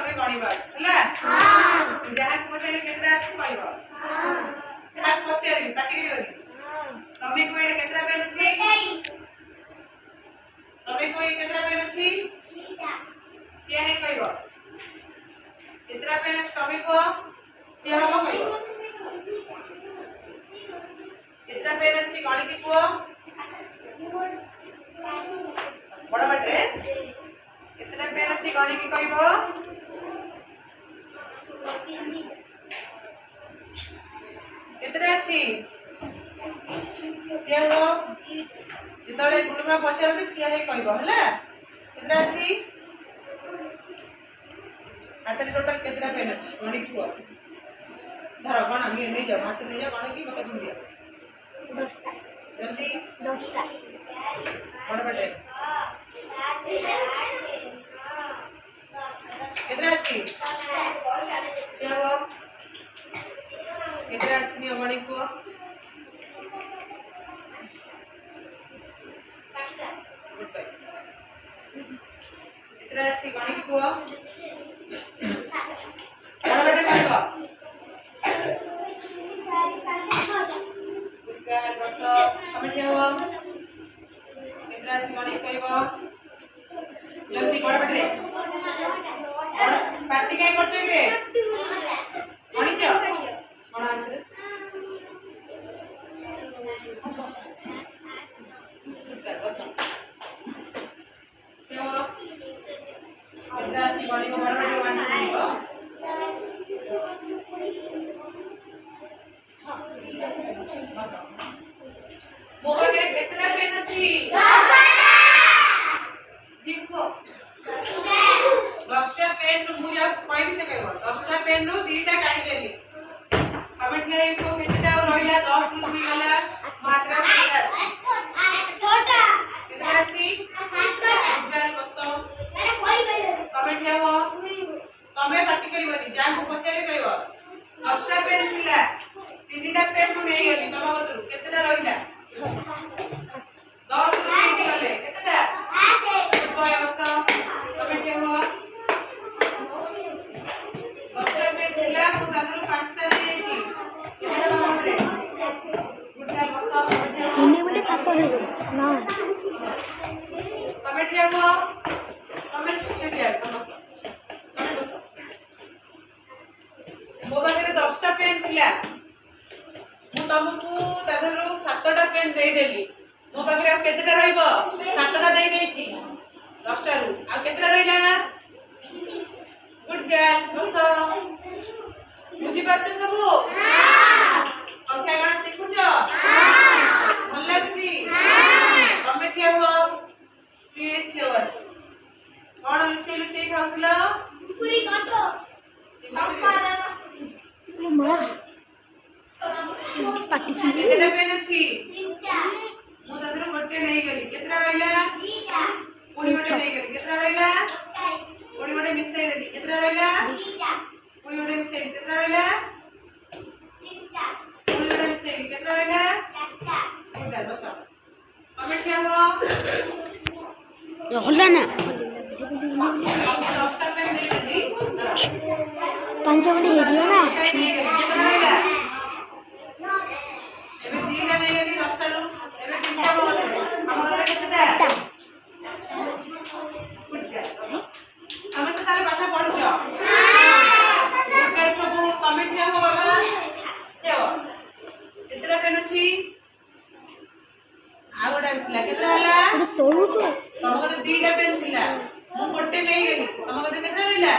तमे गणिबा हला हां जहां पचारे केतरा अछि कहबो हां जहां पचारे पाटी करिवनी तमे को एडे केतरा पेन अछि तमे को ए केतरा पेन अछि तीटा के है कहबो केतरा पेन अछि तमे को के हबो कहबो केतरा पेन अछि गणि की को बड़ बटे केतरा पेन अछि गणि की कहबो केतरा अछि के हो जेतले गुरुमा पचारते के है कहबो हला केतरा अछि आतरे टोटल केतरा पेन अछि गणि की को धर गण हम नहीं जाओ हाथ नहीं जाओ गण की बता दूं दिया 10टा जल्दी 10टा बड़ बटे केतरा अछि के हो केतरा अछि नियो गणि को 5टा केतरा अछि गणि को बड़ बटे कहबो गुड बस तमे ठेवो केतरा अछि गणि कहबो जल्दी बड़ बटे पार्टी काय करते रे गणि छ कोन आंसर केतरा अछि गणि को बड़ बटे आंसर मोबाइल में कितना पेन अछि 10टा देखो 10टा पेन नु मुया कोइ से कहबो 10टा पेन नु 2टा काढी देली कमेंट करे को कितना रहिला 10 नु 2 गला मात्रा केतना अछि 8टा केतना अछि 8टा गल बसो अरे कोइ बेले कमेंट हेबो तमे पार्टी करबनी जा को पचारे कहबो 10टा पेन थिला 3टा पेन नु नै गली तमा कतरु केतना रहिला 10 नु 3 गले केतना 8 कोइ बसो कमेंट हेबो 10टा पेन थिला को तादरु 5टा नै छि केतना समझरे गुडा बसो इने बटे 7 हेबो ना कमेंट हेबो कमेंट से दिया मो पाखे 10टा पेन थिला मु तुमको तादरु 7टा पेन दे देली मो पाखे आ केतेटा रहइबो 7टा दे देछि 10टा रु आ केतेटा रहिला गुड गर्ल बसो बुझी पाते सब हां संख्या गणना सिखुछ हां मन लागुची हां तमे केबो ठीक केबो कोन लुचि लुचि खाउतलो पूरी काटो संपारा मां पाटी केतेटा पेन अछि 3टा मु तदरु गोटे नै गेली केतरा रहिला 3टा कोडी गोटे नै गेली केतरा रहिला कोडी गोटे मिसै देली केतरा रहिला 3टा कोडी गोटे मिसै केतरा रहिला 3टा कोडी गोटे मिसै केतरा रहिला 4टा गुड बस कमेंट हेबो होला ना 10टा पेन दे देली 5 बटे हेलियो ना केतरा रहिला एबे 3टा नै गेली 10टा रु एबे 3टा बोले हमर केतरा समस्त ताले पाठ पढुछ हां गुड सब कमेंट हेबो बाबा हेबो केतरा पेन अछि आ गोटा मिसला केतरा हला तोळु को तम कते 2टा पेन थिला मु गोटे नै गेली तम कते केतरा रहिला